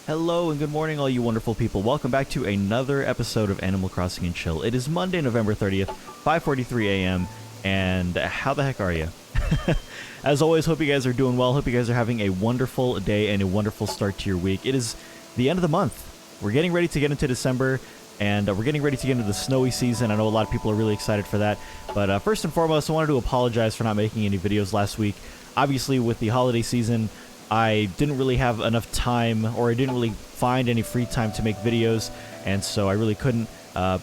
Hello and good morning, all you wonderful people. Welcome back to another episode of Animal Crossing and Chill. It is Monday, November 30th, 5:43 a.m. And how the heck are you? As always, hope you guys are doing well. Hope you guys are having a wonderful day and a wonderful start to your week. It is the end of the month. We're getting ready to get into December, and we're getting ready to get into the snowy season. I know a lot of people are really excited for that. But first and foremost, I wanted to apologize for not making any videos last week. Obviously, with the holiday season, I didn't really have enough time, or I didn't really find any free time to make videos, and so I really couldn't.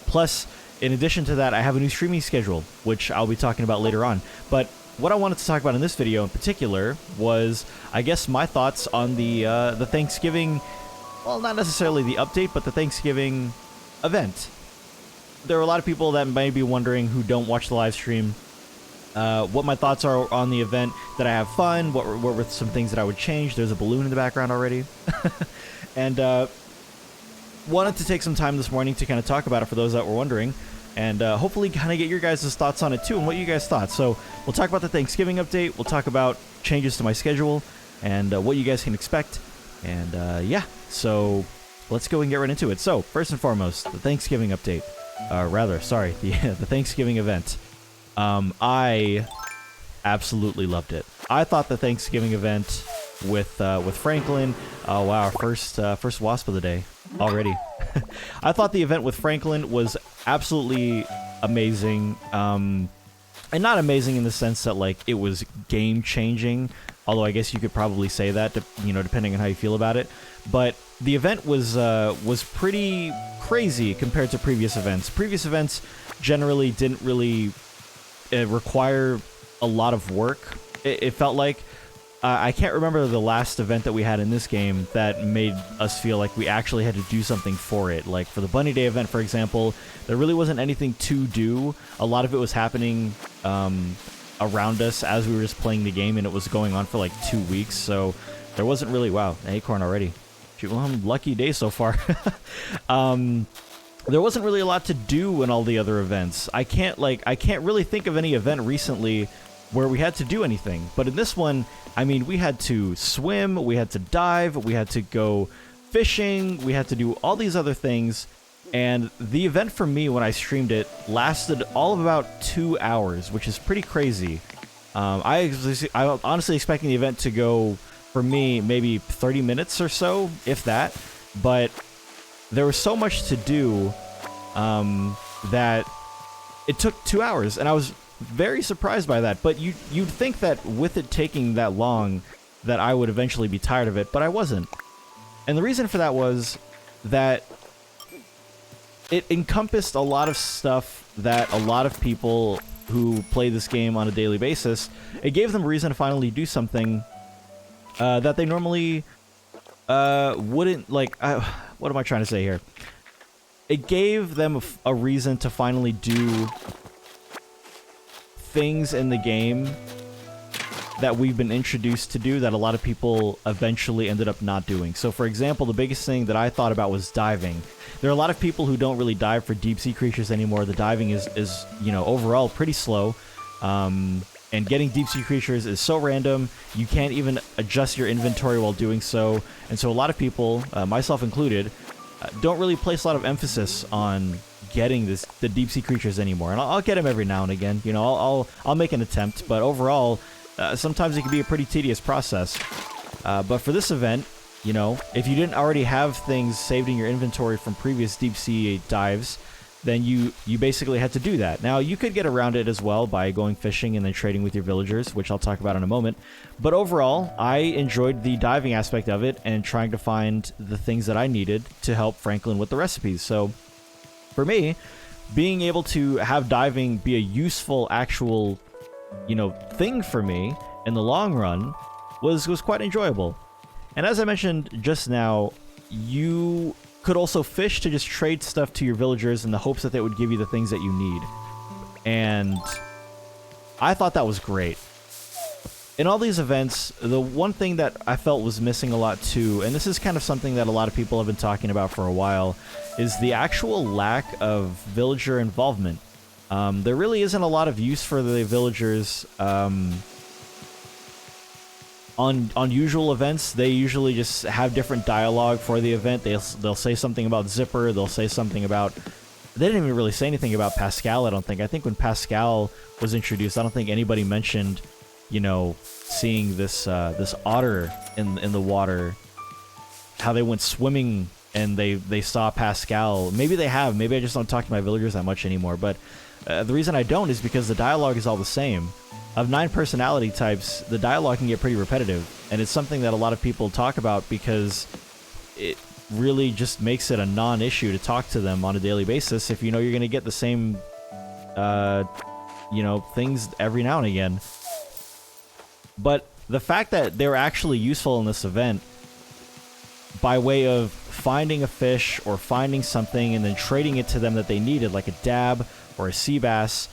Plus, in addition to that, I have a new streaming schedule, which I'll be talking about later on. But what I wanted to talk about in this video in particular was, I guess, my thoughts on the Thanksgiving, well, not necessarily the update, but the Thanksgiving event. There are a lot of people that may be wondering who don't watch the live stream, what my thoughts are on the event. Did I have fun? What were some things that I would change? There's a balloon in the background already. And wanted to take some time this morning to kind of talk about it for those that were wondering, and hopefully kind of get your guys' thoughts on it too, and what you guys thought. So we'll talk about the Thanksgiving update, we'll talk about changes to my schedule, and what you guys can expect. And yeah, so let's go and get right into it. So first and foremost, the Thanksgiving update. The Thanksgiving event. I absolutely loved it. I thought the Thanksgiving event with Franklin. Oh wow, first wasp of the day already. I thought the event with Franklin was absolutely amazing. And not amazing in the sense that like it was game changing. Although I guess you could probably say that, depending on how you feel about it. But the event was pretty crazy compared to previous events. Previous events generally didn't really require a lot of work. It felt like I can't remember the last event that we had in this game that made us feel like we actually had to do something for it. Like for the Bunny Day event, for example, there really wasn't anything to do. A lot of it was happening around us as we were just playing the game, and it was going on for like 2 weeks, so there wasn't really... Wow, an acorn already. Shoot, well, I'm lucky day so far. There wasn't really a lot to do in all the other events. I can't really think of any event recently where we had to do anything. But in this one, I mean, we had to swim, we had to dive, we had to go fishing, we had to do all these other things. And the event for me, when I streamed it, lasted all of about 2 hours, which is pretty crazy. I was honestly expecting the event to go, for me, maybe 30 minutes or so, if that. But there was so much to do that it took 2 hours, and I was very surprised by that. But you'd think that with it taking that long that I would eventually be tired of it, but I wasn't. And the reason for that was that it encompassed a lot of stuff that a lot of people who play this game on a daily basis, it gave them a reason to finally do something that they normally wouldn't, like... what am I trying to say here? It gave them a reason to finally do things in the game that we've been introduced to do that a lot of people eventually ended up not doing. So for example, the biggest thing that I thought about was diving. There are a lot of people who don't really dive for deep sea creatures anymore. The diving is overall pretty slow. And getting deep sea creatures is so random, you can't even adjust your inventory while doing so. And so a lot of people, myself included, don't really place a lot of emphasis on getting the deep sea creatures anymore. And I'll get them every now and again. I'll make an attempt, but overall, sometimes it can be a pretty tedious process. But for this event, if you didn't already have things saved in your inventory from previous deep sea dives, then you basically had to do that. Now, you could get around it as well by going fishing and then trading with your villagers, which I'll talk about in a moment. But overall, I enjoyed the diving aspect of it and trying to find the things that I needed to help Franklin with the recipes. So, for me, being able to have diving be a useful, actual, thing for me in the long run was quite enjoyable. And as I mentioned just now, you could also fish to just trade stuff to your villagers in the hopes that they would give you the things that you need. And I thought that was great. In all these events, the one thing that I felt was missing a lot too, and this is kind of something that a lot of people have been talking about for a while, is the actual lack of villager involvement. There really isn't a lot of use for the villagers on usual events, they usually just have different dialogue for the event. They'll say something about Zipper. They'll say something about... They didn't even really say anything about Pascal, I don't think. I think when Pascal was introduced, I don't think anybody mentioned, you know, seeing this this otter in the water. How they went swimming and they saw Pascal. Maybe they have. Maybe I just don't talk to my villagers that much anymore. But the reason I don't is because the dialogue is all the same. Of 9 personality types, the dialogue can get pretty repetitive, and it's something that a lot of people talk about because it really just makes it a non-issue to talk to them on a daily basis if you know you're going to get the same, you know, things every now and again. But the fact that they're actually useful in this event by way of finding a fish or finding something and then trading it to them that they needed, like a dab or a sea bass,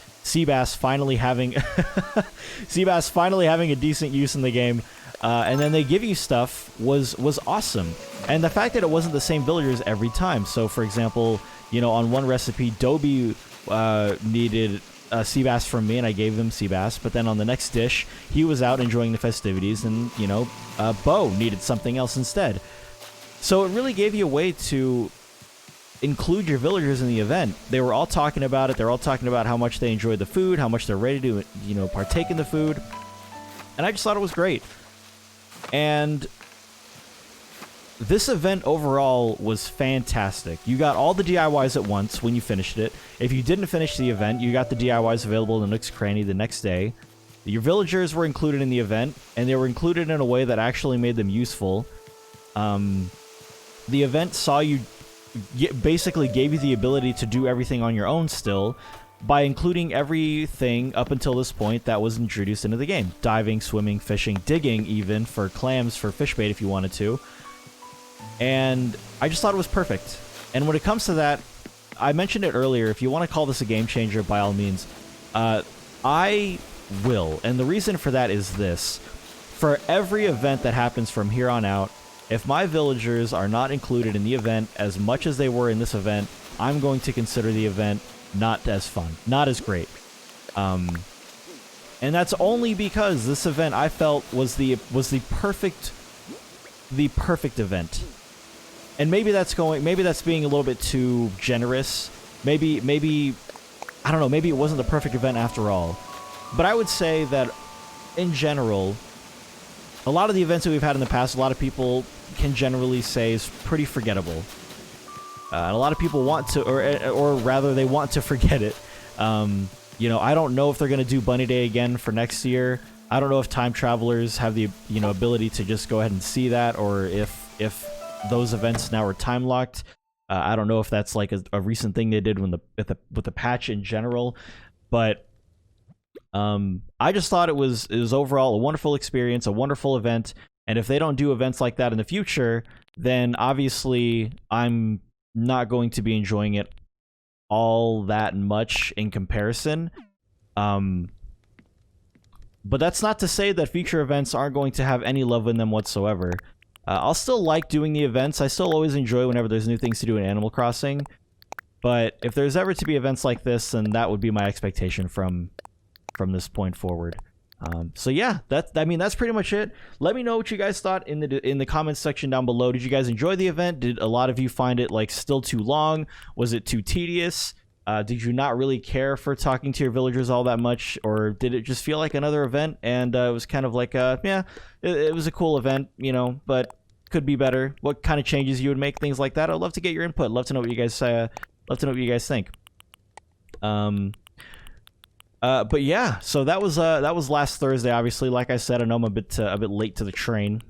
finally having Seabass finally having a decent use in the game, and then they give you stuff was awesome. And the fact that it wasn't the same villagers every time. So for example, you know, on one recipe, Dobie needed a sea bass from me and I gave him sea bass, but then on the next dish he was out enjoying the festivities and, you know, Bo needed something else instead. So it really gave you a way to include your villagers in the event. They were all talking about it. They're all talking about how much they enjoyed the food, how much they're ready to, you know, partake in the food. And I just thought it was great. And this event overall was fantastic. You got all the DIYs at once when you finished it. If you didn't finish the event, you got the DIYs available in the Nook's Cranny the next day. Your villagers were included in the event, and they were included in a way that actually made them useful. The event saw you... basically gave you the ability to do everything on your own still by including everything up until this point that was introduced into the game. Diving, swimming, fishing, digging even for clams, for fish bait if you wanted to. And I just thought it was perfect. And when it comes to that, I mentioned it earlier, if you want to call this a game changer, by all means, I will. And the reason for that is this. For every event that happens from here on out, if my villagers are not included in the event as much as they were in this event, I'm going to consider the event not as fun, not as great. And that's only because this event I felt was the perfect event. And maybe that's being a little bit too generous. Maybe I don't know, maybe it wasn't the perfect event after all. But I would say that in general, a lot of the events that we've had in the past, a lot of people can generally say is pretty forgettable. And a lot of people want to, or rather they want to forget it. You know, I don't know if they're going to do Bunny Day again for next year. I don't know if time travelers have the, you know, ability to just go ahead and see that, or if those events now are time locked. I don't know if that's like a recent thing they did with the patch in general, but I just thought it was overall a wonderful experience, a wonderful event. And if they don't do events like that in the future, then obviously I'm not going to be enjoying it all that much in comparison. But that's not to say that future events aren't going to have any love in them whatsoever. I'll still like doing the events. I still always enjoy whenever there's new things to do in Animal Crossing. But if there's ever to be events like this, then that would be my expectation from this point forward. So yeah, that's pretty much it. Let me know what you guys thought in the comments section down below. Did you guys enjoy the event? Did a lot of you find it like still too long? Was it too tedious? Did you not really care for talking to your villagers all that much, or did it just feel like another event and it was kind of like yeah, it was a cool event, you know, but could be better? What kind of changes you would make, things like that? I'd love to get your input. Love to know what you guys think. But yeah, so that was last Thursday. Obviously, like I said, I know I'm a bit late to the train,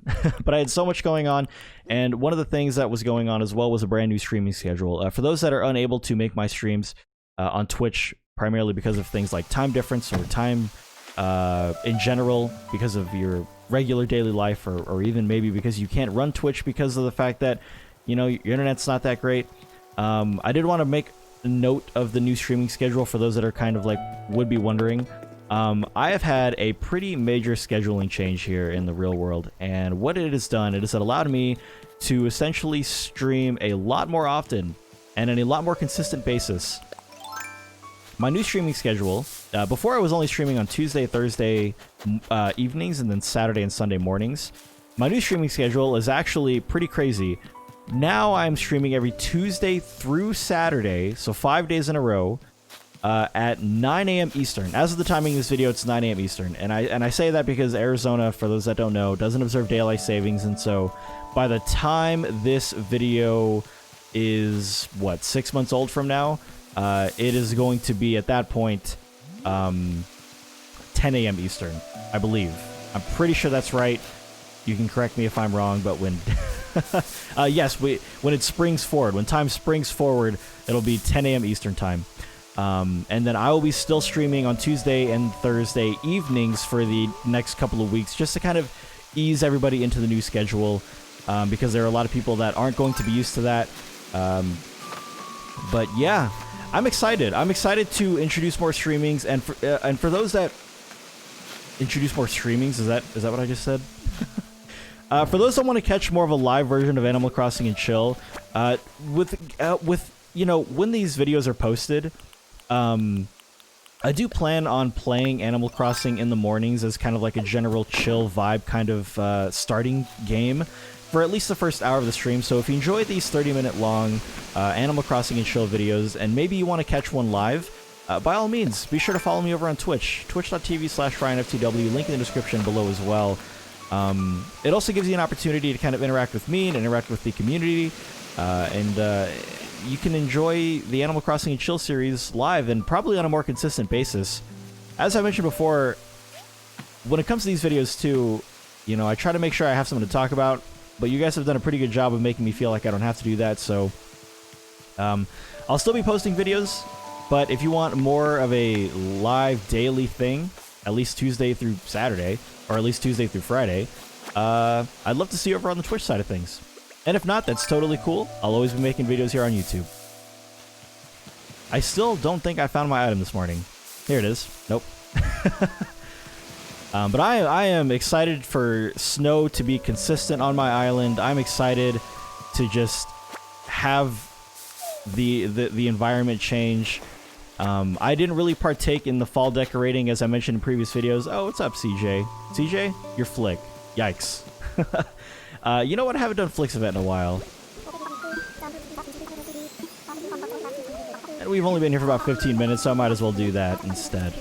but I had so much going on, and one of the things that was going on as well was a brand new streaming schedule. For those that are unable to make my streams on Twitch, primarily because of things like time difference or time in general, because of your regular daily life, or even maybe because you can't run Twitch because of the fact that, you know, your internet's not that great. I did want to make note of the new streaming schedule for those that are kind of like would be wondering. I have had a pretty major scheduling change here in the real world, and what it has done, it has allowed me to essentially stream a lot more often and on a lot more consistent basis. my new streaming schedule, before I was only streaming on Tuesday, Thursday evenings, and then Saturday and Sunday mornings. My new streaming schedule is actually pretty crazy. Now I'm streaming every Tuesday through Saturday, so 5 days in a row, at 9 a.m. Eastern. As of the timing of this video, it's 9 a.m. Eastern. And I say that because Arizona, for those that don't know, doesn't observe daylight savings, and so by the time this video is, what, 6 months old from now, it is going to be, at that point, 10 a.m. Eastern, I believe. I'm pretty sure that's right. You can correct me if I'm wrong, but when... yes, when it springs forward, when time springs forward, it'll be 10 a.m. Eastern time. And then I will be still streaming on Tuesday and Thursday evenings for the next couple of weeks, just to kind of ease everybody into the new schedule, because there are a lot of people that aren't going to be used to that. But yeah, I'm excited. I'm excited to introduce more streamings, and for those that introduce more streamings, is that what I just said? For those that want to catch more of a live version of Animal Crossing and Chill, with you know, when these videos are posted, I do plan on playing Animal Crossing in the mornings as kind of like a general chill vibe kind of starting game for at least the first hour of the stream. So if you enjoy these 30-minute long Animal Crossing and Chill videos, and maybe you want to catch one live, by all means, be sure to follow me over on Twitch, twitch.tv/RyanFTW, link in the description below as well. It also gives you an opportunity to kind of interact with me and interact with the community, and you can enjoy the Animal Crossing and Chill series live and probably on a more consistent basis. As I mentioned before, when it comes to these videos too, you know, I try to make sure I have something to talk about, but you guys have done a pretty good job of making me feel like I don't have to do that, so I'll still be posting videos, but if you want more of a live daily thing, at least Tuesday through Saturday, or at least Tuesday through Friday, I'd love to see you over on the Twitch side of things. And if not, that's totally cool. I'll always be making videos here on YouTube. I still don't think I found my item this morning. Here it is. Nope. But I am excited for snow to be consistent on my island. I'm excited to just have the environment change. I didn't really partake in the fall decorating, as I mentioned in previous videos. Oh, what's up, CJ? CJ? You're Flick. Yikes. You know what? I haven't done Flick's event in a while. And we've only been here for about 15 minutes, so I might as well do that instead.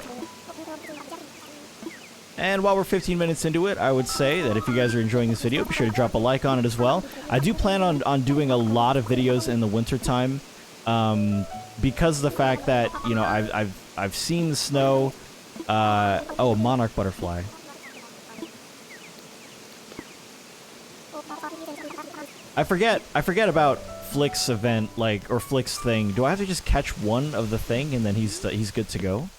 And while we're 15 minutes into it, I would say that if you guys are enjoying this video, be sure to drop a like on it as well. I do plan on doing a lot of videos in the wintertime, because of the fact that, you know, I've seen the snow. Oh, a monarch butterfly. I forget about Flick's event, like, or Flick's thing. Do I have to just catch one of the thing and then he's good to go?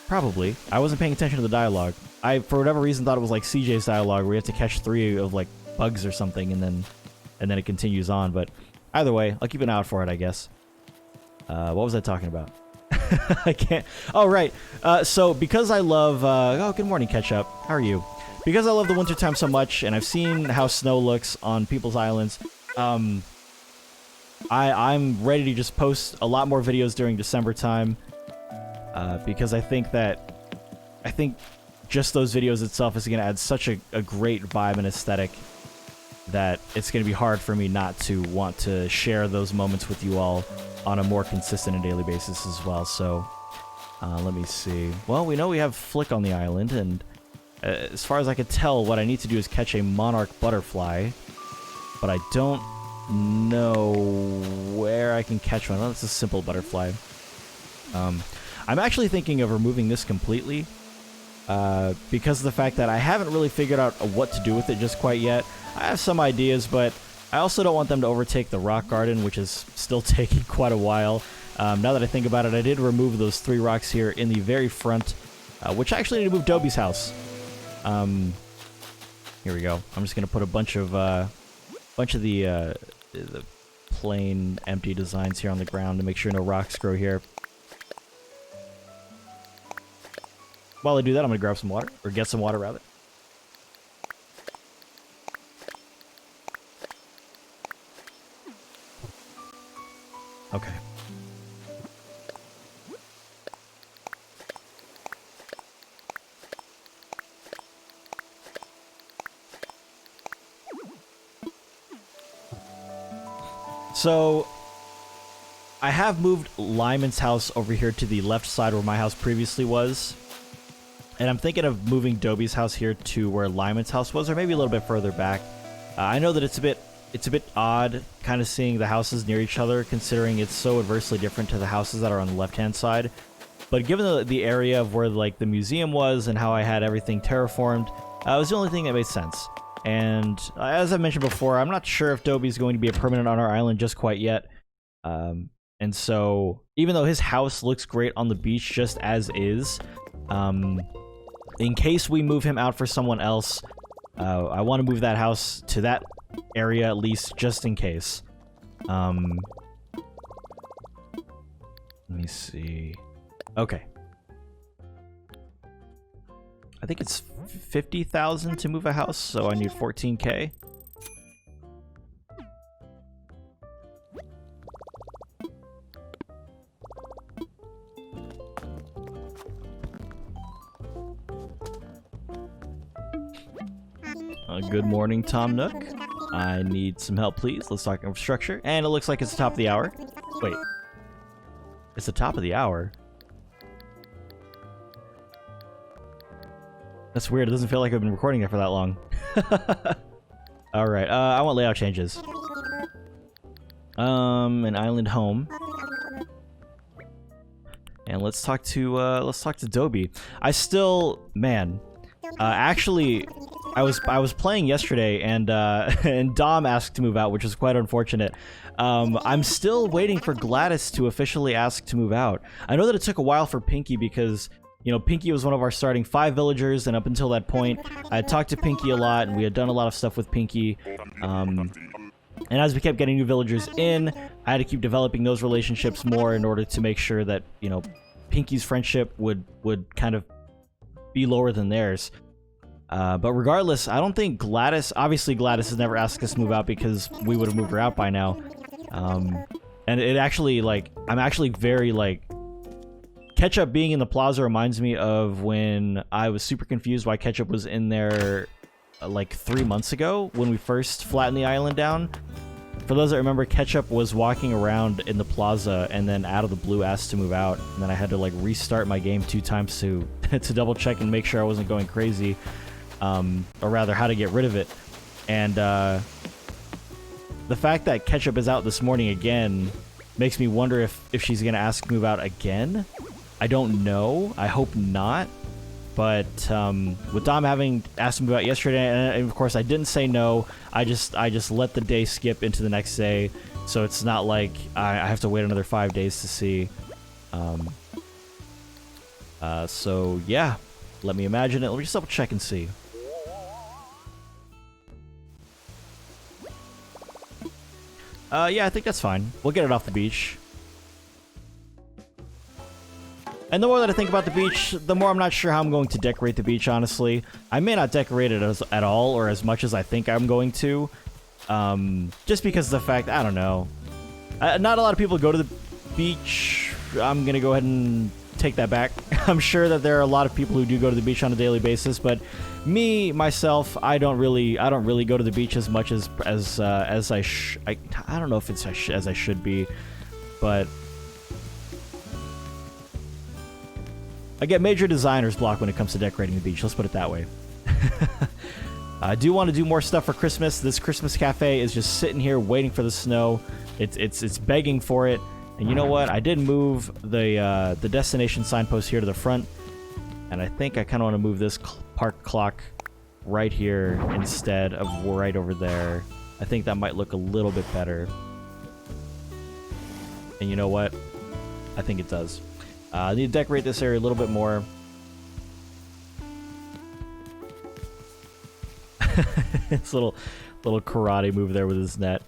Probably. I wasn't paying attention to the dialogue. I, for whatever reason, thought it was like CJ's dialogue where you have to catch 3 of like bugs or something and then it continues on. But either way, I'll keep an eye out for it, I guess. What was I talking about? I can't. Oh, right. So because I love. Oh, good morning, Ketchup. How are you? Because I love the wintertime so much, and I've seen how snow looks on people's islands, I'm ready to just post a lot more videos during December time, because I think just those videos itself is going to add such a great vibe and aesthetic that it's going to be hard for me not to want to share those moments with you all on a more consistent and daily basis as well. So let me see. Well, we know we have Flick on the island, and as far as I could tell, what I need to do is catch a monarch butterfly, but I don't know where I can catch one. Oh, that's a simple butterfly. I'm actually thinking of removing this completely, because of the fact that I haven't really figured out what to do with it just quite yet. I have some ideas, but I also don't want them to overtake the rock garden, which is still taking quite a while. Now that I think about it, I did remove those 3 rocks here in the very front, which I actually need to move Dobie's house. Here we go. I'm just gonna put a bunch of the plain empty designs here on the ground to make sure no rocks grow here. While I do that, I'm gonna grab some water, or get some water rather. Okay. So I have moved Lyman's house over here to the left side where my house previously was. And I'm thinking of moving Dobie's house here to where Lyman's house was, or maybe a little bit further back. I know that it's a bit odd kind of seeing the houses near each other, considering it's so adversely different to the houses that are on the left-hand side. But given the area of where like the museum was and how I had everything terraformed, it was the only thing that made sense. And as I mentioned before, I'm not sure if Dobie's going to be a permanent on our island just quite yet. And so, even though his house looks great on the beach just as is, in case we move him out for someone else, I want to move that house to that area at least, just in case. Let me see. Okay. I think it's 50,000 to move a house, so I need 14K. Good morning, Tom Nook. I need some help, please. Let's talk infrastructure. And it looks like it's the top of the hour. Wait. It's the top of the hour? That's weird. It doesn't feel like I've been recording it for that long. Alright, I want layout changes. An island home. And let's talk to Dobie. I still, man, actually, I was playing yesterday, and and Dom asked to move out, which is quite unfortunate. I'm still waiting for Gladys to officially ask to move out. I know that it took a while for Pinky because, you know, Pinky was one of our starting 5 villagers, and up until that point, I had talked to Pinky a lot, and we had done a lot of stuff with Pinky. And as we kept getting new villagers in, I had to keep developing those relationships more in order to make sure that, you know, Pinky's friendship would kind of be lower than theirs. But regardless, I don't think Gladys... Obviously, Gladys has never asked us to move out because we would have moved her out by now. And it actually, like... I'm actually very, like... Ketchup being in the plaza reminds me of when I was super confused why Ketchup was in there, like, 3 months ago when we first flattened the island down. For those that remember, Ketchup was walking around in the plaza and then out of the blue asked to move out. And then I had to, like, restart my game 2 times to double check and make sure I wasn't going crazy. Or rather, how to get rid of it. And the fact that Ketchup is out this morning again makes me wonder if she's gonna ask to move out again. I don't know. I hope not. But with Dom having asked to move out yesterday, and of course I didn't say no. I just let the day skip into the next day, so it's not like I have to wait another 5 days to see. So yeah, let me imagine it. Let me just double check and see. Yeah, I think that's fine. We'll get it off the beach. And the more that I think about the beach, the more I'm not sure how I'm going to decorate the beach, honestly. I may not decorate it at all or as much as I think I'm going to. Just because of the fact, I don't know. Not a lot of people go to the beach. I'm going to go ahead and take that back. I'm sure that there are a lot of people who do go to the beach on a daily basis, but myself, I don't really go to the beach as much as I don't know if it's as I should be, but I get major designer's block when it comes to decorating the beach. Let's put it that way. I do want to do more stuff for Christmas. This Christmas cafe is just sitting here waiting for the snow. It's begging for it. And you know what? I did move the destination signpost here to the front, and I think I kind of want to move this park clock right here instead of right over there. I think that might look a little bit better. And you know what? I think it does. I need to decorate this area a little bit more. This little karate move there with his net.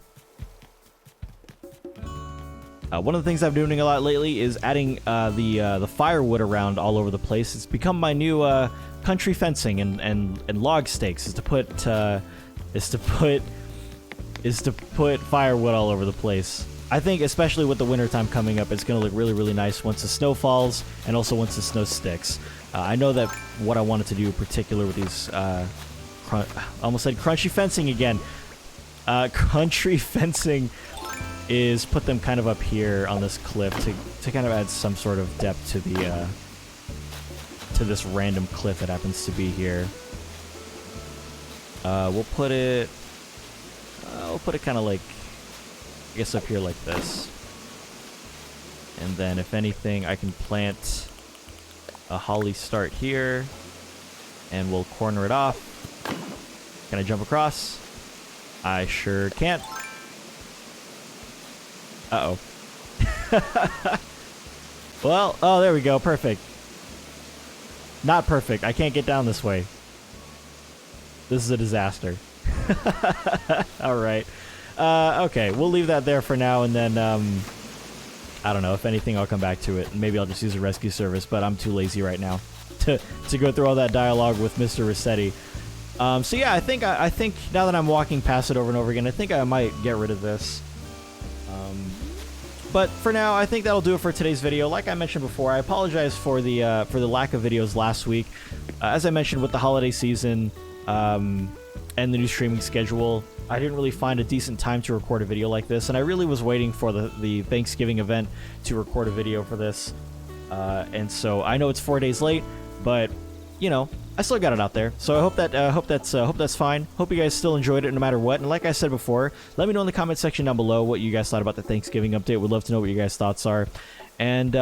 One of the things I'm doing a lot lately is adding the firewood around all over the place. It's become my new country fencing and log stakes is to put firewood all over the place. I think especially with the wintertime coming up, it's going to look really, really nice once the snow falls and also once the snow sticks. I know that what I wanted to do in particular with these, almost said crunchy fencing again. Country fencing is put them kind of up here on this cliff to kind of add some sort of depth to the to this random cliff that happens to be here. We'll put it kind of like, I guess, up here like this. And then if anything, I can plant a holly start here, and we'll corner it off. Can I jump across? I sure can't. Uh-oh. Well, oh, there we go. Perfect. Not perfect. I can't get down this way. This is a disaster. Alright. Okay, we'll leave that there for now, and then, I don't know. If anything, I'll come back to it. Maybe I'll just use a rescue service, but I'm too lazy right now to go through all that dialogue with Mr. Rossetti. So yeah, I think now that I'm walking past it over and over again, I think I might get rid of this. But for now, I think that'll do it for today's video. Like I mentioned before, I apologize for the lack of videos last week. As I mentioned, with the holiday season and the new streaming schedule, I didn't really find a decent time to record a video like this, and I really was waiting for the Thanksgiving event to record a video for this. And so I know it's 4 days late, but you know, I still got it out there. So I hope that's fine. Hope you guys still enjoyed it no matter what. And like I said before, let me know in the comment section down below what you guys thought about the Thanksgiving update. We'd love to know what you guys' thoughts are. And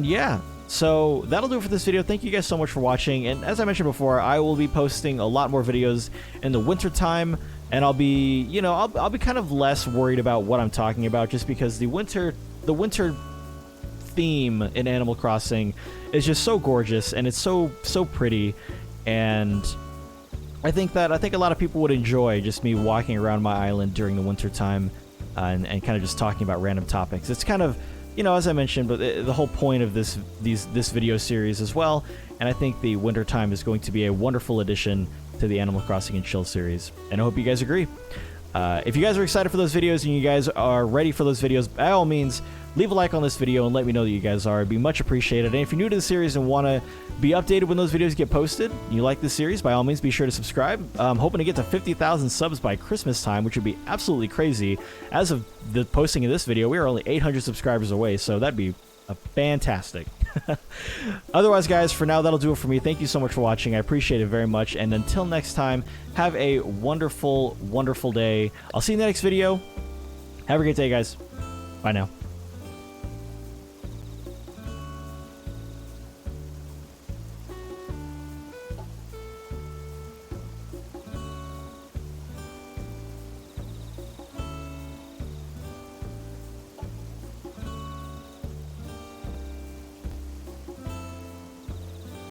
yeah, so that'll do it for this video. Thank you guys so much for watching. And as I mentioned before, I will be posting a lot more videos in the winter time, and I'll be, you know, I'll be kind of less worried about what I'm talking about, just because the winter theme in Animal Crossing is just so gorgeous, and it's so pretty. And I think a lot of people would enjoy just me walking around my island during the winter time, and kind of just talking about random topics. It's kind of, you know, as I mentioned, but the whole point of this video series as well. And I think the winter time is going to be a wonderful addition to the Animal Crossing and Chill series, and I hope you guys agree. If you guys are excited for those videos and you guys are ready for those videos, by all means, leave a like on this video and let me know that you guys are. It'd be much appreciated. And if you're new to the series and want to be updated when those videos get posted, and you like this series, by all means, be sure to subscribe. I'm hoping to get to 50,000 subs by Christmas time, which would be absolutely crazy. As of the posting of this video, we are only 800 subscribers away, so that'd be fantastic. Otherwise, guys, for now, that'll do it for me. Thank you so much for watching. I appreciate it very much. And until next time, have a wonderful, wonderful day. I'll see you in the next video. Have a great day, guys. Bye now.